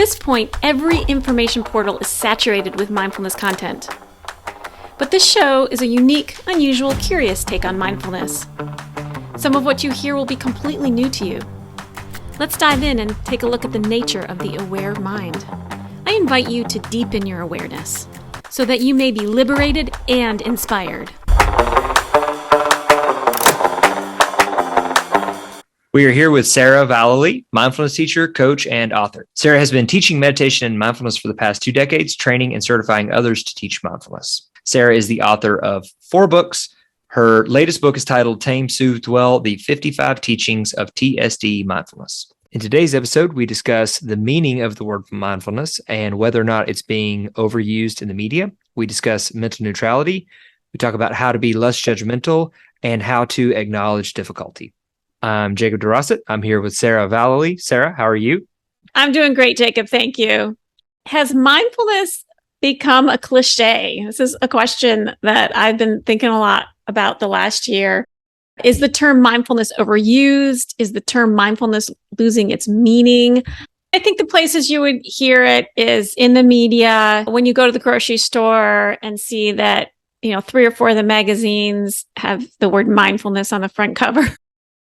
this point, every information portal is saturated with mindfulness content. But this show is a unique, unusual, curious take on mindfulness. Some of what you hear will be completely new to you. Let's dive in and take a look at the nature of the aware mind. I invite you to deepen your awareness so that you may be liberated and inspired. We are here with Sarah Vallely, mindfulness teacher, coach, and author. Sarah has been teaching meditation and mindfulness for the past 2 decades, training and certifying others to teach mindfulness. Sarah is the author of 4 books. Her latest book is titled Tame, Soothe, Dwell, the 55 Teachings of TSD Mindfulness. In today's episode, we discuss the meaning of the word mindfulness and whether or not it's being overused in the media. We discuss mental neutrality. We talk about how to be less judgmental and how to acknowledge difficulty. I'm Jacob DeRosset. I'm here with Sarah Vallely. Sarah, how are you? I'm doing great, Jacob. Thank you. Has mindfulness become a cliche? This is a question that I've been thinking a lot about the last year. Is the term mindfulness overused? Is the term mindfulness losing its meaning? I think the places you would hear it is in the media, when you go to the grocery store and see that, 3 or 4 of the magazines have the word mindfulness on the front cover.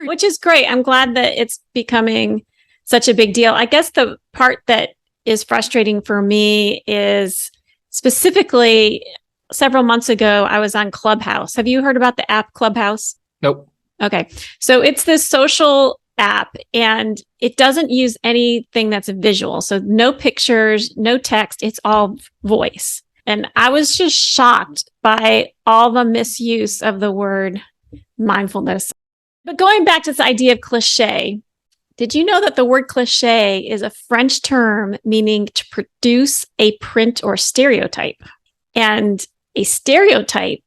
Which is great. I'm glad that it's becoming such a big deal. I guess the part that is frustrating for me is specifically several months ago, I was on Clubhouse. Have you heard about the app Clubhouse? Nope. Okay. So it's this social app and it doesn't use anything that's visual. So no pictures, no text. It's all voice. And I was just shocked by all the misuse of the word mindfulness. But going back to this idea of cliche, did you know that the word cliche is a French term meaning to produce a print or stereotype? And a stereotype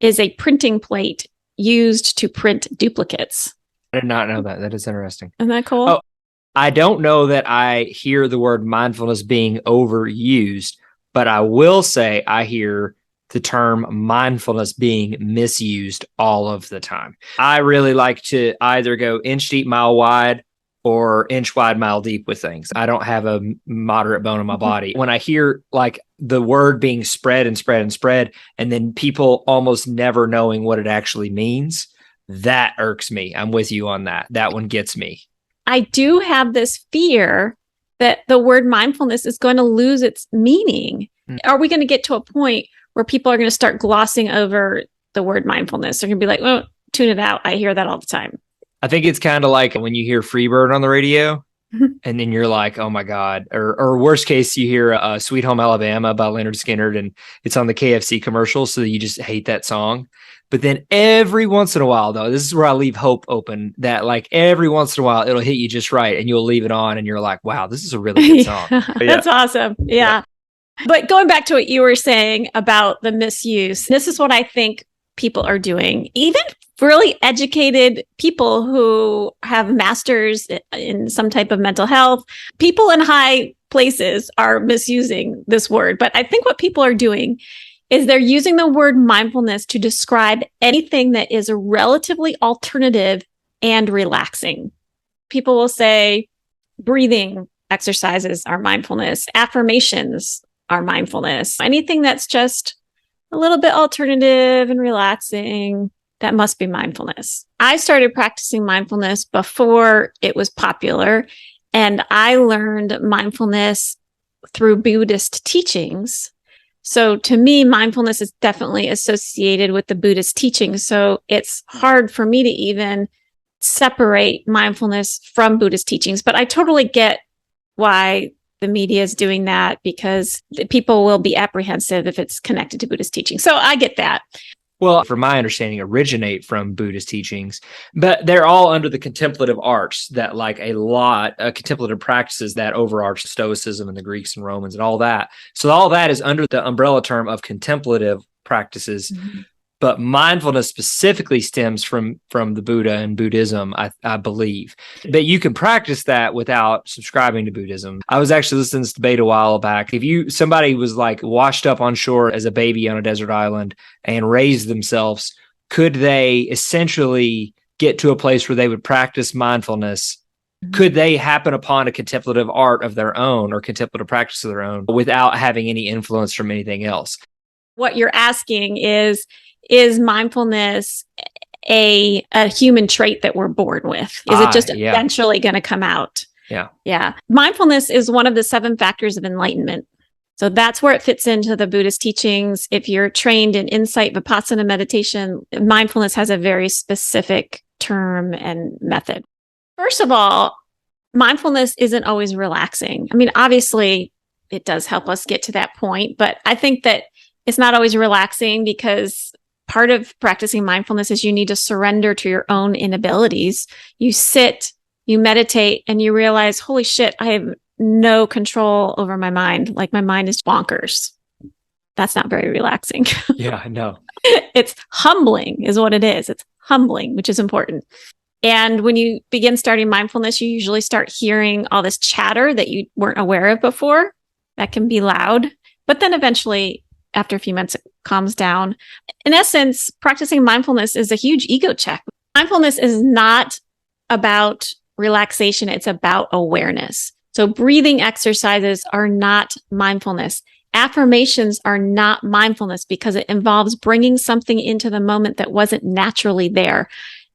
is a printing plate used to print duplicates. I did not know that. That is interesting. Isn't that cool? Oh, I don't know that I hear the word mindfulness being overused, but I will say I hear the term mindfulness being misused all of the time. I really like to either go inch deep, mile wide, or inch wide, mile deep with things. I don't have a moderate bone in my body. When I hear like the word being spread and spread and spread, and then people almost never knowing what it actually means, that irks me. I'm with you on that. That one gets me. I do have this fear that the word mindfulness is going to lose its meaning. Are we going to get to a point where people are going to start glossing over the word mindfulness? They're going to be like, oh, tune it out. I hear that all the time. I think it's kind of like when you hear Freebird on the radio and then you're like, oh my God. Or worst case, you hear Sweet Home Alabama by Leonard Skinner and it's on the KFC commercial. So you just hate that song. But then every once in a while, though, this is where I leave hope open that like every once in a while, it'll hit you just right. And you'll leave it on and you're like, wow, this is a really good song. That's awesome. Yeah. But going back to what you were saying about the misuse, this is what I think people are doing. Even really educated people who have masters in some type of mental health, people in high places are misusing this word. But I think what people are doing is they're using the word mindfulness to describe anything that is relatively alternative and relaxing. People will say breathing exercises are mindfulness, affirmations are mindfulness. Anything that's just a little bit alternative and relaxing, that must be mindfulness. I started practicing mindfulness before it was popular, and I learned mindfulness through Buddhist teachings. So to me, mindfulness is definitely associated with the Buddhist teachings. So it's hard for me to even separate mindfulness from Buddhist teachings, but I totally get why the media is doing that because people will be apprehensive if it's connected to Buddhist teaching. So I get that. Well, from my understanding, originate from Buddhist teachings, but they're all under the contemplative arts that like a lot of contemplative practices that overarch Stoicism and the Greeks and Romans and all that. So all that is under the umbrella term of contemplative practices. Mm-hmm. But mindfulness specifically stems from the Buddha and Buddhism, I believe. But you can practice that without subscribing to Buddhism. I was actually listening to this debate a while back. If somebody was like washed up on shore as a baby on a desert island and raised themselves, could they essentially get to a place where they would practice mindfulness could they happen upon a contemplative art of their own or contemplative practice of their own without having any influence from anything else? What you're asking is mindfulness a human trait that we're born with? Is it just eventually going to come out? Yeah. Yeah. Mindfulness is one of the 7 factors of enlightenment. So that's where it fits into the Buddhist teachings. If you're trained in insight, Vipassana meditation, mindfulness has a very specific term and method. First of all, mindfulness isn't always relaxing. I mean, obviously, it does help us get to that point, but I think that it's not always relaxing because part of practicing mindfulness is you need to surrender to your own inabilities. You sit, you meditate, and you realize, holy shit, I have no control over my mind. Like my mind is bonkers. That's not very relaxing. Yeah, I know. It's humbling is what it is. It's humbling, which is important. And when you begin starting mindfulness, you usually start hearing all this chatter that you weren't aware of before. That can be loud, but then eventually, after a few months, it calms down. In essence, practicing mindfulness is a huge ego check. Mindfulness is not about relaxation. It's about awareness. So breathing exercises are not mindfulness. Affirmations are not mindfulness because it involves bringing something into the moment that wasn't naturally there.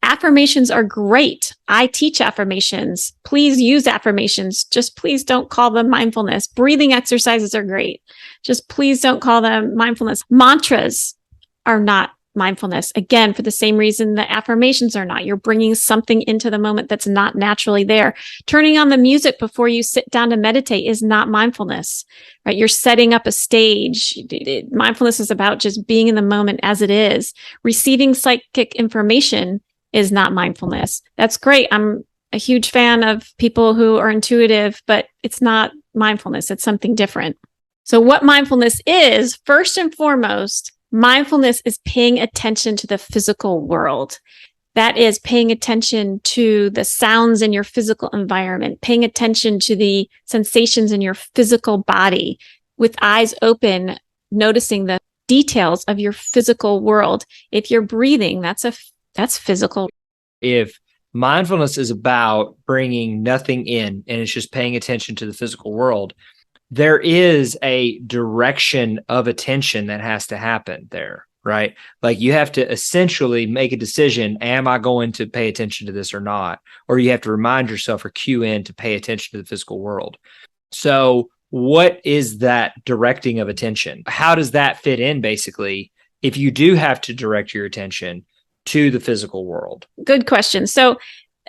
Affirmations are great. I teach affirmations. Please use affirmations. Just please don't call them mindfulness. Breathing exercises are great. Just please don't call them mindfulness. Mantras are not mindfulness. Again, for the same reason that affirmations are not. You're bringing something into the moment that's not naturally there. Turning on the music before you sit down to meditate is not mindfulness, right? You're setting up a stage. Mindfulness is about just being in the moment as it is. Receiving psychic information is not mindfulness. That's great. I'm a huge fan of people who are intuitive, but it's not mindfulness. It's something different. So what mindfulness is, first and foremost, mindfulness is paying attention to the physical world. That is paying attention to the sounds in your physical environment, paying attention to the sensations in your physical body with eyes open, noticing the details of your physical world. If you're breathing, that's physical. If mindfulness is about bringing nothing in and it's just paying attention to the physical world, there is a direction of attention that has to happen there, right? Like you have to essentially make a decision, am I going to pay attention to this or not? Or you have to remind yourself or cue in to pay attention to the physical world. So what is that directing of attention? How does that fit in basically if you do have to direct your attention to the physical world? Good question. So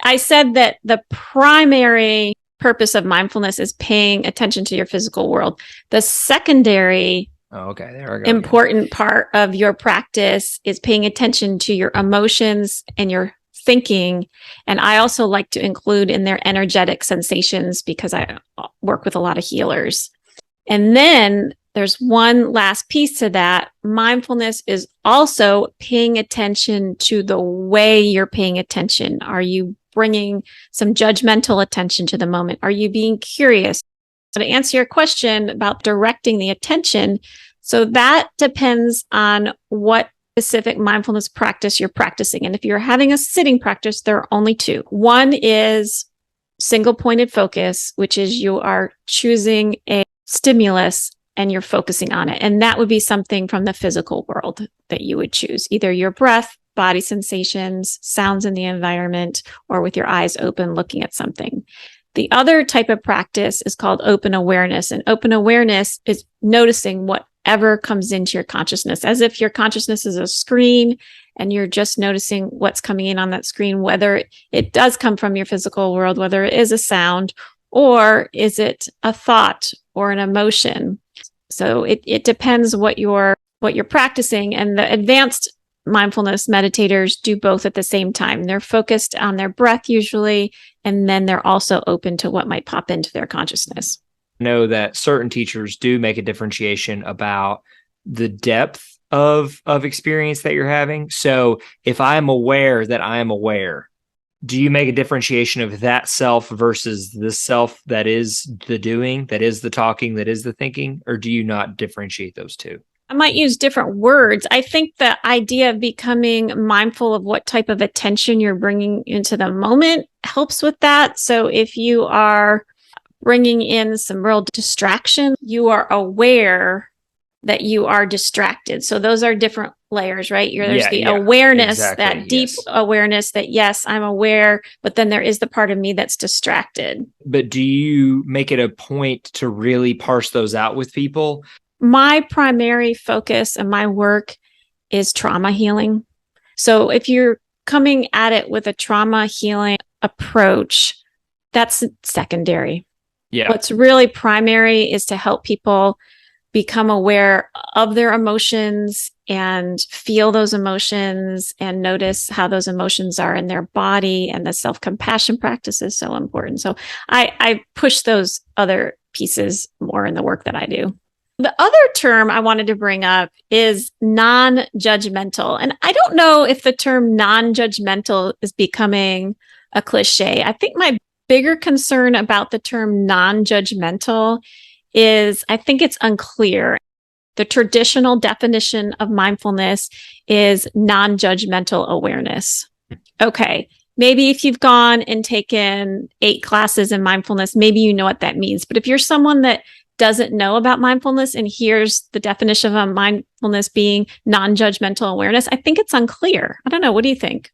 I said that the primary purpose of mindfulness is paying attention to your physical world. The secondary important part of your practice is paying attention to your emotions and your thinking. And I also like to include in their energetic sensations because I work with a lot of healers. And then there's one last piece to that. Mindfulness is also paying attention to the way you're paying attention. Are you bringing some judgmental attention to the moment? Are you being curious? So to answer your question about directing the attention, so that depends on what specific mindfulness practice you're practicing. And if you're having a sitting practice, there are only 2. One is single pointed focus, which is you are choosing a stimulus and you're focusing on it. And that would be something from the physical world that you would choose, either your breath, body sensations, sounds in the environment, or with your eyes open looking at something. The other type of practice is called open awareness. And open awareness is noticing whatever comes into your consciousness, as if your consciousness is a screen and you're just noticing what's coming in on that screen, whether it does come from your physical world, whether it is a sound, or is it a thought or an emotion. So it depends what you're practicing. And the advanced mindfulness meditators do both at the same time. They're focused on their breath usually, and then they're also open to what might pop into their consciousness. I know that certain teachers do make a differentiation about the depth of experience that you're having. So if I'm aware that I am aware, do you make a differentiation of that self versus this self that is the doing, that is the talking, that is the thinking, or do you not differentiate those two? I might use different words. I think the idea of becoming mindful of what type of attention you're bringing into the moment helps with that. So if you are bringing in some real distraction, you are aware that you are distracted. So those are different layers, right? There's the awareness, exactly, that deep awareness that, yes, I'm aware, but then there is the part of me that's distracted. But do you make it a point to really parse those out with people? My primary focus and my work is trauma healing. So if you're coming at it with a trauma healing approach, that's secondary. Yeah. What's really primary is to help people become aware of their emotions and feel those emotions and notice how those emotions are in their body. And the self-compassion practice is so important. So I push those other pieces more in the work that I do. The other term I wanted to bring up is non-judgmental. And I don't know if the term non-judgmental is becoming a cliche. I think my bigger concern about the term non-judgmental is I think it's unclear. The traditional definition of mindfulness is non-judgmental awareness. Okay, maybe if you've gone and taken 8 classes in mindfulness, maybe you know what that means. But if you're someone that doesn't know about mindfulness and hears the definition of mindfulness being non-judgmental awareness, I think it's unclear. I don't know. What do you think?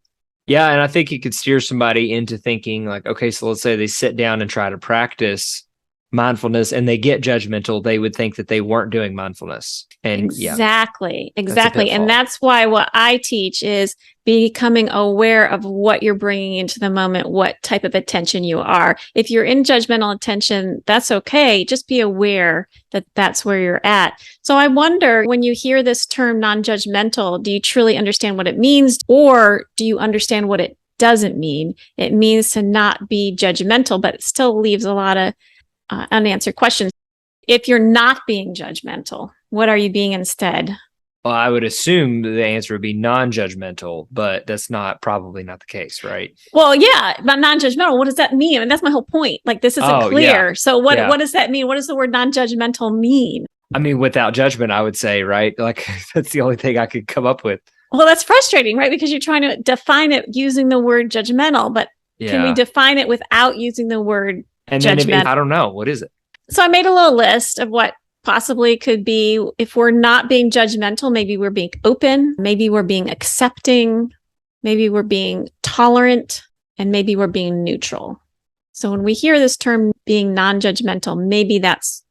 Yeah, and I think it could steer somebody into thinking like, okay, so let's say they sit down and try to practice mindfulness and they get judgmental, they would think that they weren't doing mindfulness. And exactly. And that's why what I teach is becoming aware of what you're bringing into the moment, what type of attention you are. If you're in judgmental attention, that's okay. Just be aware that that's where you're at. So I wonder, when you hear this term non-judgmental, do you truly understand what it means, or do you understand what it doesn't mean? It means to not be judgmental, but it still leaves a lot of unanswered questions. If you're not being judgmental, what are you being instead? Well, I would assume the answer would be non-judgmental, but that's probably not the case, right? Well, yeah, but non-judgmental, what does that mean? I mean, that's my whole point. Like, this isn't clear. Yeah. So what does that mean? What does the word non-judgmental mean? I mean, without judgment, I would say, right? Like, that's the only thing I could come up with. Well, that's frustrating, right? Because you're trying to define it using the word judgmental, but can we define it without using the word and judgment? Then I don't know. What is it? So I made a little list of what possibly could be. If we're not being judgmental, maybe we're being open, maybe we're being accepting, maybe we're being tolerant, and maybe we're being neutral. So when we hear this term being non-judgmental, maybe that's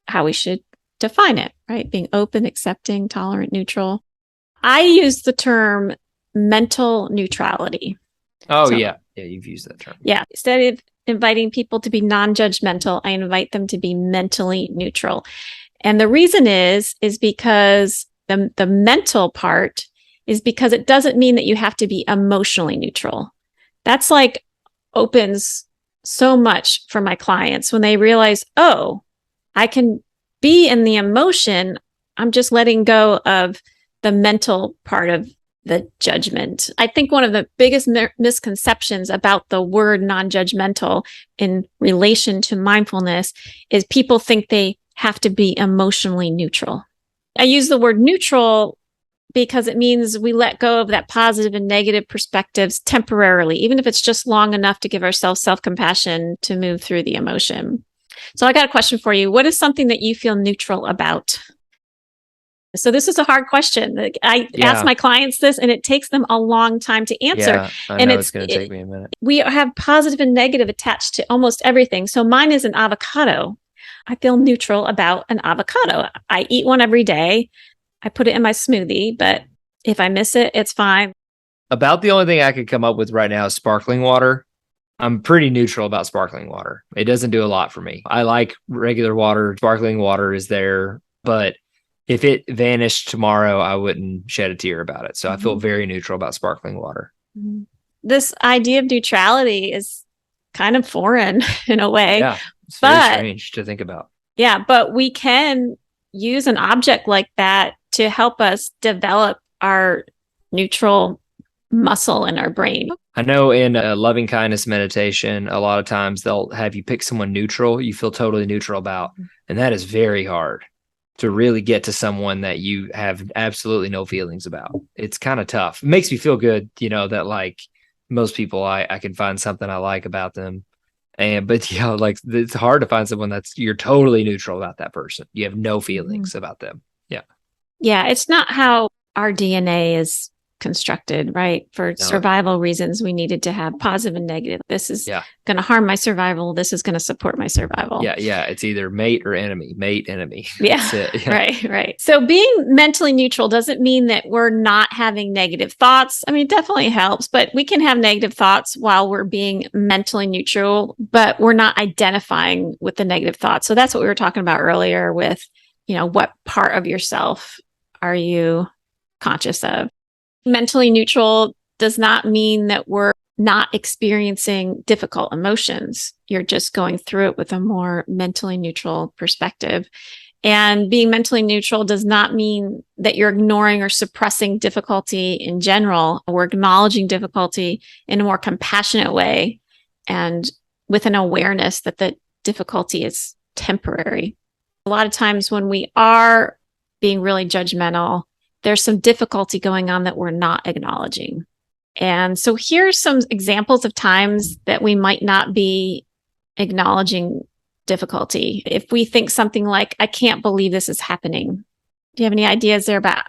how we should define it, right? Being open, accepting, tolerant, neutral. I use the term mental neutrality. Oh, yeah. Yeah, you've used that term. Yeah. Instead of inviting people to be non-judgmental, I invite them to be mentally neutral. And the reason is because the mental part is because it doesn't mean that you have to be emotionally neutral. That's like opens so much for my clients when they realize, oh, I can be in the emotion. I'm just letting go of the mental part of the judgment. I think one of the biggest misconceptions about the word non-judgmental in relation to mindfulness is people think they have to be emotionally neutral. I use the word neutral because it means we let go of that positive and negative perspectives temporarily, even if it's just long enough to give ourselves self-compassion to move through the emotion. So I got a question for you. What is something that you feel neutral about? So this is a hard question. I ask my clients this, and it takes them a long time to answer. Yeah, I know it's going to take me a minute. We have positive and negative attached to almost everything. So mine is an avocado. I feel neutral about an avocado. I eat one every day. I put it in my smoothie, but if I miss it, it's fine. About the only thing I could come up with right now is sparkling water. I'm pretty neutral about sparkling water. It doesn't do a lot for me. I like regular water. Sparkling water is there, but if it vanished tomorrow, I wouldn't shed a tear about it. So I feel very neutral about sparkling water. This idea of neutrality is kind of foreign in a way. Yeah, it's very strange to think about. Yeah, but we can use an object like that to help us develop our neutral muscle in our brain. I know in a loving kindness meditation, a lot of times they'll have you pick someone neutral, you feel totally neutral about, and that is very hard. to really get to someone that you have absolutely no feelings about. It's kind of tough. It makes me feel good, that like most people, I can find something I like about them. But like it's hard to find someone you're totally neutral about that person. You have no feelings about them. Yeah. Yeah. It's not how our DNA is constructed, right? For No. survival reasons, we needed to have positive and negative. This is Yeah. going to harm my survival. This is going to support my survival. Yeah. Yeah. It's either mate or enemy, mate, enemy. Yeah. That's it. Yeah. Right. Right. So being mentally neutral doesn't mean that we're not having negative thoughts. I mean, it definitely helps, but we can have negative thoughts while we're being mentally neutral, but we're not identifying with the negative thoughts. So that's what we were talking about earlier with, what part of yourself are you conscious of? Mentally neutral does not mean that we're not experiencing difficult emotions. You're just going through it with a more mentally neutral perspective. And being mentally neutral does not mean that you're ignoring or suppressing difficulty in general. We're acknowledging difficulty in a more compassionate way and with an awareness that the difficulty is temporary. A lot of times when we are being really judgmental, there's some difficulty going on that we're not acknowledging. And so here's some examples of times that we might not be acknowledging difficulty. If we think something like, I can't believe this is happening. Do you have any ideas there about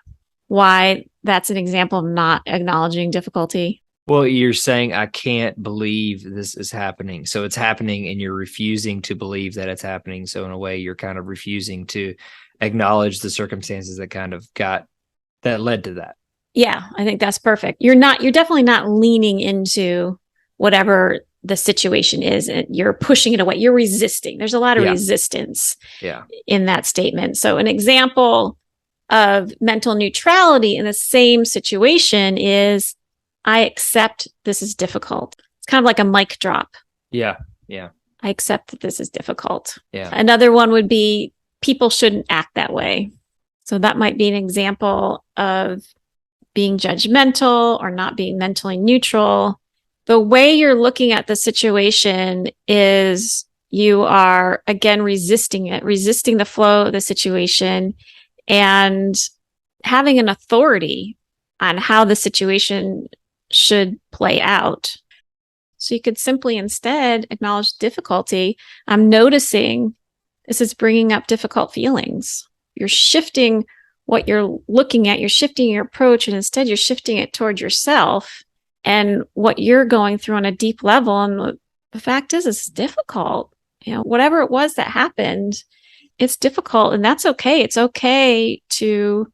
why that's an example of not acknowledging difficulty? Well, you're saying, I can't believe this is happening. So it's happening and you're refusing to believe that it's happening. So in a way, you're kind of refusing to acknowledge the circumstances that led to that. Yeah, I think that's perfect. You're definitely not leaning into whatever the situation is, and you're pushing it away. You're resisting. There's a lot of resistance in that statement. So an example of mental neutrality in the same situation is, I accept this is difficult. It's kind of like a mic drop. Yeah. Yeah. I accept that this is difficult. Yeah. Another one would be, people shouldn't act that way. So that might be an example of being judgmental or not being mentally neutral. The way you're looking at the situation is you are, again, resisting it, resisting the flow of the situation and having an authority on how the situation should play out. So you could simply instead acknowledge difficulty. I'm noticing this is bringing up difficult feelings. You're shifting what you're looking at, you're shifting your approach, and instead you're shifting it toward yourself and what you're going through on a deep level. And the fact is, it's difficult. Whatever it was that happened, it's difficult, and that's okay. It's okay to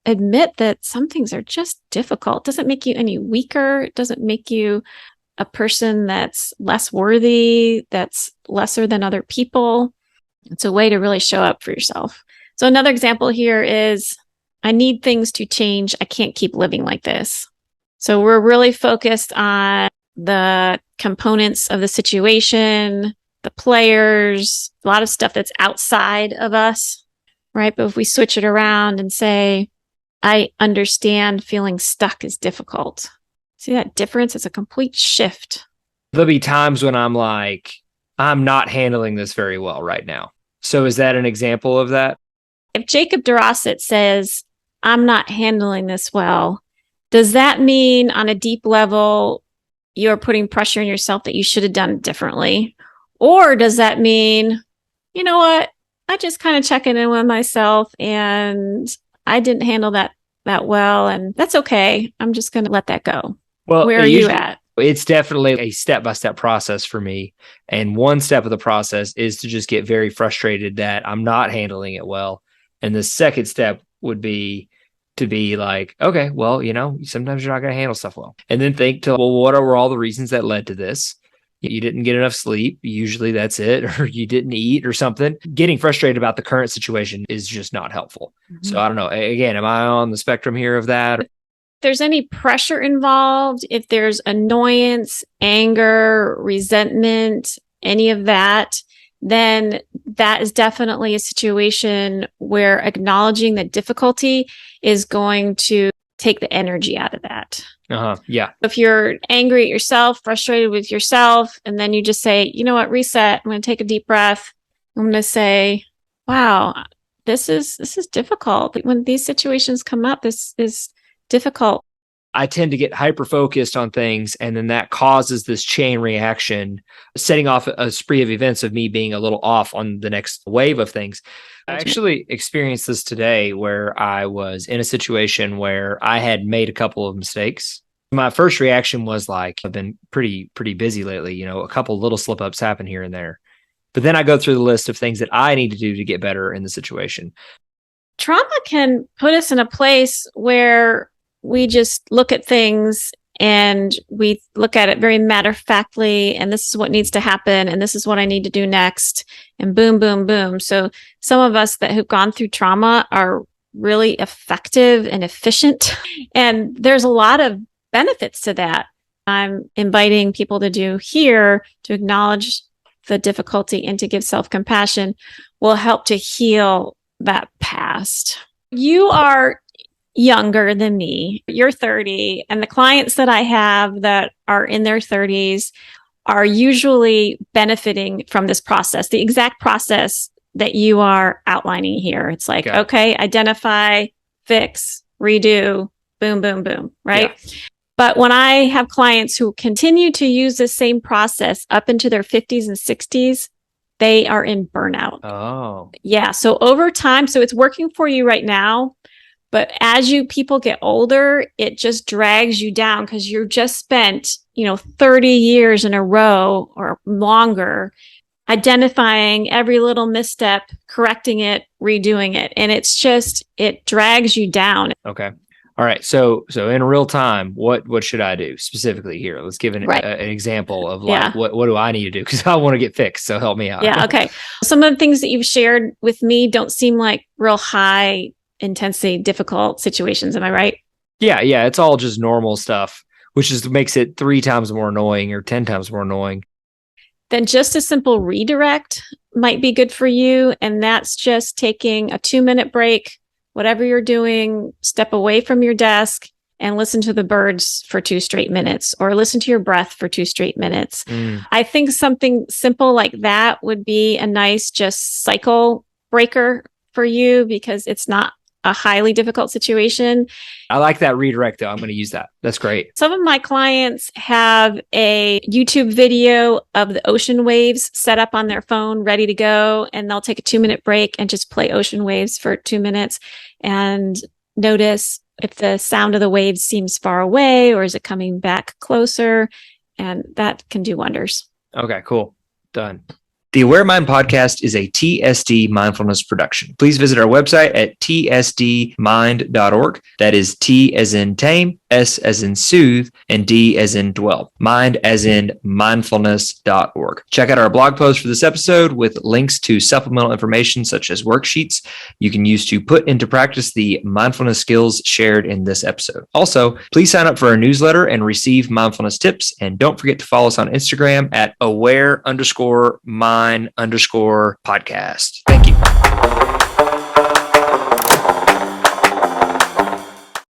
admit that some things are just difficult. It doesn't make you any weaker. It doesn't make you a person that's less worthy, that's lesser than other people. It's a way to really show up for yourself. So another example here is, I need things to change. I can't keep living like this. So we're really focused on the components of the situation, the players, a lot of stuff that's outside of us, right? But if we switch it around and say, I understand feeling stuck is difficult. See that difference? It's a complete shift. There'll be times when I'm like, I'm not handling this very well right now. So is that an example of that? If Jacob Dorosset says, I'm not handling this well, does that mean on a deep level, you're putting pressure on yourself that you should have done it differently? Or does that mean, you know what, I just kind of checking in with myself and I didn't handle that well, and that's okay. I'm just going to let that go. Well, where are you at? It's definitely a step-by-step process for me. And one step of the process is to just get very frustrated that I'm not handling it well. And the second step would be to be like, okay, well, sometimes you're not going to handle stuff well. And then think what were all the reasons that led to this? You didn't get enough sleep. Usually that's it. Or you didn't eat or something. Getting frustrated about the current situation is just not helpful. Mm-hmm. So I don't know. Again, am I on the spectrum here of that? If there's any pressure involved, if there's annoyance, anger, resentment, any of that, then that is definitely a situation where acknowledging the difficulty is going to take the energy out of that. Yeah. If you're angry at yourself, frustrated with yourself, and then you just say, you know what, reset. I'm going to take a deep breath. I'm going to say, wow, this is difficult. When these situations come up, this is difficult. I tend to get hyper focused on things, and then that causes this chain reaction, setting off a spree of events of me being a little off on the next wave of things. I actually experienced this today where I was in a situation where I had made a couple of mistakes. My first reaction was like, I've been pretty busy lately, a couple little slip ups happen here and there. But then I go through the list of things that I need to do to get better in the situation. Trauma can put us in a place where we just look at things and we look at it very matter-of-factly, and this is what needs to happen, and this is what I need to do next, and boom, boom, boom. So some of us that have gone through trauma are really effective and efficient, and there's a lot of benefits to that. I'm inviting people to do here to acknowledge the difficulty and to give self-compassion will help to heal that past. You are younger than me. You're 30, and the clients that I have that are in their 30s are usually benefiting from this process, the exact process that you are outlining here. It's like, okay, identify, fix, redo, boom, boom, boom, right? Yeah. But when I have clients who continue to use the same process up into their 50s and 60s, they are in burnout. Oh. Yeah. So over time, so it's working for you right now. But as people get older, it just drags you down because you're just spent, 30 years in a row or longer identifying every little misstep, correcting it, redoing it. And it's just, it drags you down. Okay. All right. So in real time, what should I do specifically here? Let's give an example of what do I need to do? Because I want to get fixed. So help me out. Yeah. Okay. Some of the things that you've shared with me don't seem like real high intensity, difficult situations. Am I right? Yeah. It's all just normal stuff, which makes it 3 times more annoying or 10 times more annoying. Then just a simple redirect might be good for you. And that's just taking a 2-minute break, whatever you're doing, step away from your desk and listen to the birds for 2 straight minutes, or listen to your breath for 2 straight minutes. I think something simple like that would be a nice just cycle breaker for you because it's not a highly difficult situation. I like that redirect though. I'm going to use that. That's great. Some of my clients have a YouTube video of the ocean waves set up on their phone, ready to go. And they'll take a 2-minute break and just play ocean waves for 2 minutes and notice if the sound of the waves seems far away or is it coming back closer. And that can do wonders. Okay, cool. Done. The Aware Mind podcast is a TSD mindfulness production. Please visit our website at tsdmind.org. That is T as in tame, S as in soothe, and D as in dwell. Mind as in mindfulness.org. Check out our blog post for this episode with links to supplemental information such as worksheets you can use to put into practice the mindfulness skills shared in this episode. Also, please sign up for our newsletter and receive mindfulness tips. And don't forget to follow us on Instagram at aware_mind_podcast.